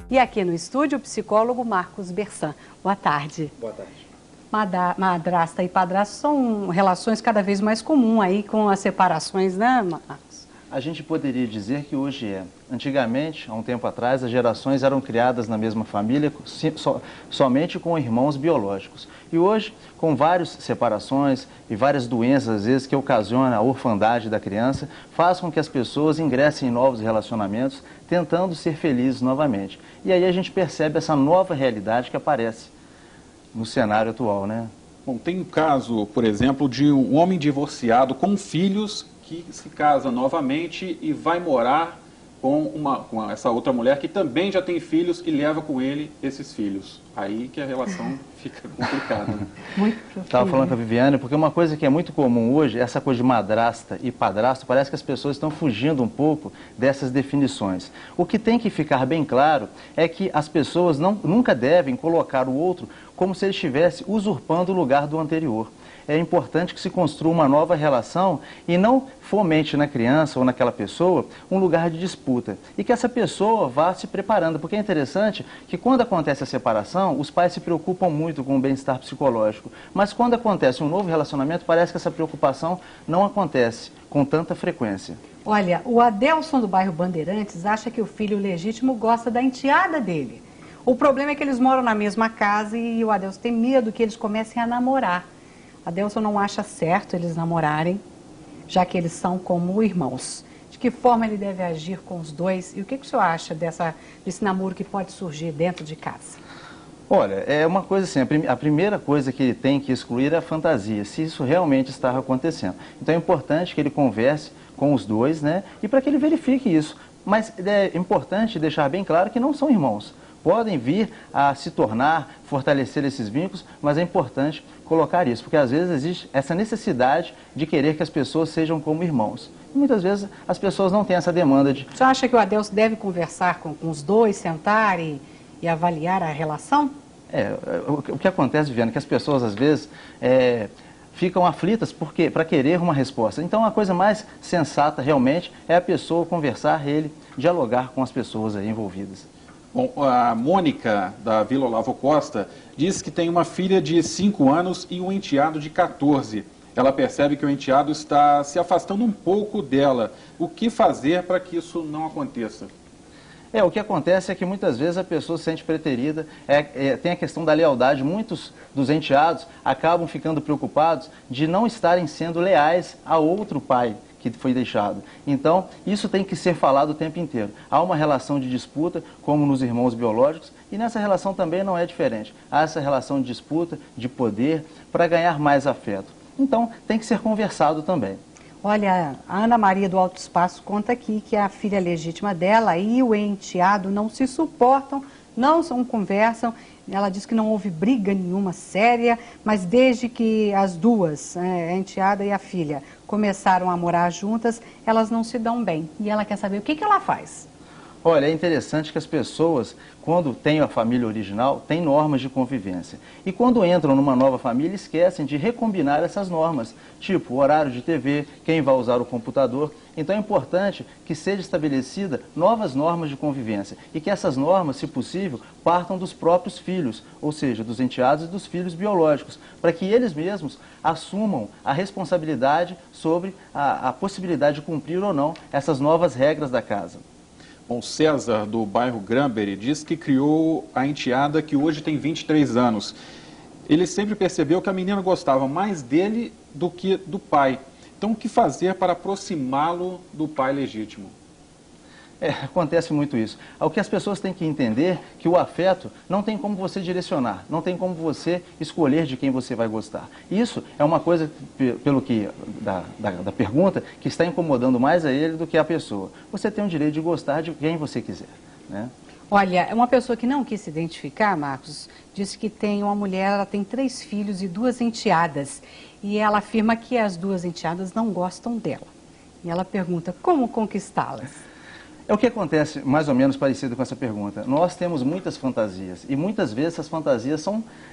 E aqui no estúdio, o psicólogo Marcos Bersan. Boa tarde. Boa tarde. Madrasta e padrasto são relações cada vez mais comuns aí com as separações, né, Marcos? A gente poderia dizer que hoje é. Antigamente, há um tempo atrás, as gerações eram criadas na mesma família somente com irmãos biológicos. E hoje, com várias separações e várias doenças, às vezes, que ocasionam a orfandade da criança, faz com que as pessoas ingressem em novos relacionamentos, tentando ser felizes novamente. E aí a gente percebe essa nova realidade que aparece no cenário atual, né? Bom, tem um caso, por exemplo, de um homem divorciado com filhos que se casa novamente e vai morar com essa outra mulher que também já tem filhos e leva com ele esses filhos. Aí que a relação fica complicada. Estava falando com a Viviane, porque uma coisa que é muito comum hoje, essa coisa de madrasta e padrasto, parece que as pessoas estão fugindo um pouco dessas definições. O que tem que ficar bem claro é que as pessoas nunca devem colocar o outro como se ele estivesse usurpando o lugar do anterior. É importante que se construa uma nova relação e não fomente na criança ou naquela pessoa um lugar de disputa. E que essa pessoa vá se preparando, porque é interessante que quando acontece a separação, os pais se preocupam muito com o bem-estar psicológico. Mas quando acontece um novo relacionamento, parece que essa preocupação não acontece com tanta frequência. Olha, o Adelson do bairro Bandeirantes acha que o filho legítimo gosta da enteada dele. O problema é que eles moram na mesma casa e o Adelson tem medo que eles comecem a namorar. Adelson não acha certo eles namorarem, já que eles são como irmãos. De que forma ele deve agir com os dois? E o que o senhor acha desse namoro que pode surgir dentro de casa? Olha, é uma coisa assim, a primeira coisa que ele tem que excluir é a fantasia, se isso realmente está acontecendo. Então é importante que ele converse com os dois, né? E para que ele verifique isso. Mas é importante deixar bem claro que não são irmãos. Podem vir a se tornar, fortalecer esses vínculos, mas é importante colocar isso, porque às vezes existe essa necessidade de querer que as pessoas sejam como irmãos. E muitas vezes as pessoas não têm essa demanda de... Você acha que o Adelson deve conversar com os dois, sentar e avaliar a relação? O que acontece, Viviane, é que as pessoas às vezes ficam aflitas para querer uma resposta. Então a coisa mais sensata realmente é a pessoa conversar, ele dialogar com as pessoas aí envolvidas. Bom, a Mônica, da Vila Olavo Costa, diz que tem uma filha de 5 anos e um enteado de 14. Ela percebe que o enteado está se afastando um pouco dela. O que fazer para que isso não aconteça? O que acontece é que muitas vezes a pessoa se sente preterida, tem a questão da lealdade. Muitos dos enteados acabam ficando preocupados de não estarem sendo leais a outro pai que foi deixado. Então, isso tem que ser falado o tempo inteiro. Há uma relação de disputa, como nos irmãos biológicos, e nessa relação também não é diferente. Há essa relação de disputa, de poder, para ganhar mais afeto. Então, tem que ser conversado também. Olha, a Ana Maria do Alto Espaço conta aqui que a filha legítima dela e o enteado não se suportam, não conversam. Ela diz que não houve briga nenhuma séria, mas desde que as duas, a enteada e a filha, começaram a morar juntas, elas não se dão bem. E ela quer saber o que ela faz. Olha, é interessante que as pessoas, quando têm a família original, têm normas de convivência. E quando entram numa nova família, esquecem de recombinar essas normas, tipo o horário de TV, quem vai usar o computador. Então é importante que seja estabelecida novas normas de convivência e que essas normas, se possível, partam dos próprios filhos, ou seja, dos enteados e dos filhos biológicos, para que eles mesmos assumam a responsabilidade sobre a possibilidade de cumprir ou não essas novas regras da casa. Bom, César, do bairro Granbury, diz que criou a enteada que hoje tem 23 anos. Ele sempre percebeu que a menina gostava mais dele do que do pai. Então, o que fazer para aproximá-lo do pai legítimo? Acontece muito isso. O que as pessoas têm que entender é que o afeto não tem como você direcionar, não tem como você escolher de quem você vai gostar. Isso é uma coisa, pelo que da pergunta, que está incomodando mais a ele do que a pessoa. Você tem o direito de gostar de quem você quiser, né? Olha, uma pessoa que não quis se identificar, Marcos, disse que tem uma mulher, ela tem 3 filhos e 2 enteadas. E ela afirma que as 2 enteadas não gostam dela. E ela pergunta, como conquistá-las? É o que acontece, mais ou menos parecido com essa pergunta. Nós temos muitas fantasias e muitas vezes essas fantasias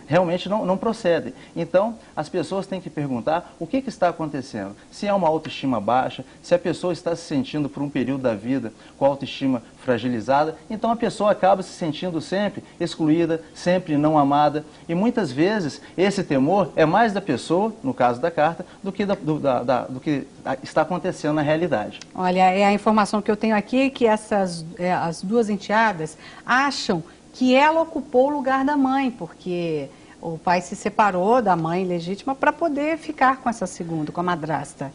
realmente não procedem. Então, as pessoas têm que perguntar o que está acontecendo. Se é uma autoestima baixa, se a pessoa está se sentindo por um período da vida com a autoestima fragilizada, então a pessoa acaba se sentindo sempre excluída, sempre não amada. E muitas vezes esse temor é mais da pessoa, no caso da carta, do que está acontecendo na realidade. Olha, a informação que eu tenho aqui é que as duas enteadas acham que ela ocupou o lugar da mãe, porque o pai se separou da mãe legítima para poder ficar com essa segunda, com a madrasta.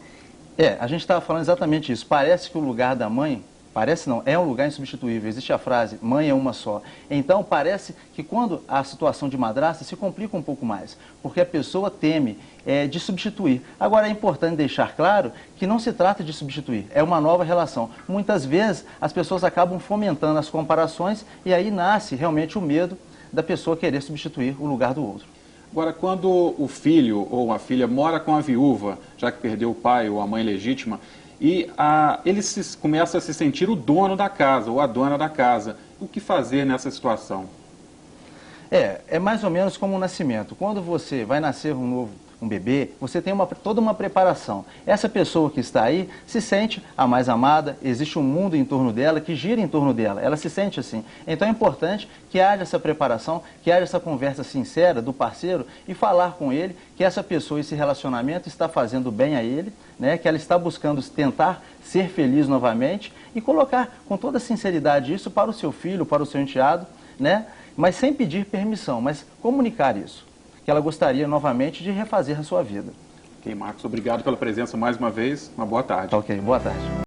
A gente estava falando exatamente isso. Parece que o lugar da mãe, parece não, é um lugar insubstituível. Existe a frase, mãe é uma só. Então, parece que quando a situação de madrasta se complica um pouco mais, porque a pessoa teme de substituir. Agora, é importante deixar claro que não se trata de substituir, é uma nova relação. Muitas vezes, as pessoas acabam fomentando as comparações e aí nasce realmente o medo da pessoa querer substituir o lugar do outro. Agora, quando o filho ou a filha mora com a viúva, já que perdeu o pai ou a mãe legítima, e ele começa a se sentir o dono da casa ou a dona da casa, o que fazer nessa situação? É mais ou menos como um nascimento. Quando você vai nascer um bebê, você tem toda uma preparação. Essa pessoa que está aí se sente a mais amada, existe um mundo em torno dela que gira em torno dela, ela se sente assim. Então é importante que haja essa preparação, que haja essa conversa sincera do parceiro e falar com ele que essa pessoa, esse relacionamento está fazendo bem a ele, né, que ela está buscando tentar ser feliz novamente e colocar com toda sinceridade isso para o seu filho, para o seu enteado, né, mas sem pedir permissão, mas comunicar isso, que ela gostaria novamente de refazer a sua vida. Ok, Marcos, obrigado pela presença mais uma vez. Uma boa tarde. Ok, boa tarde.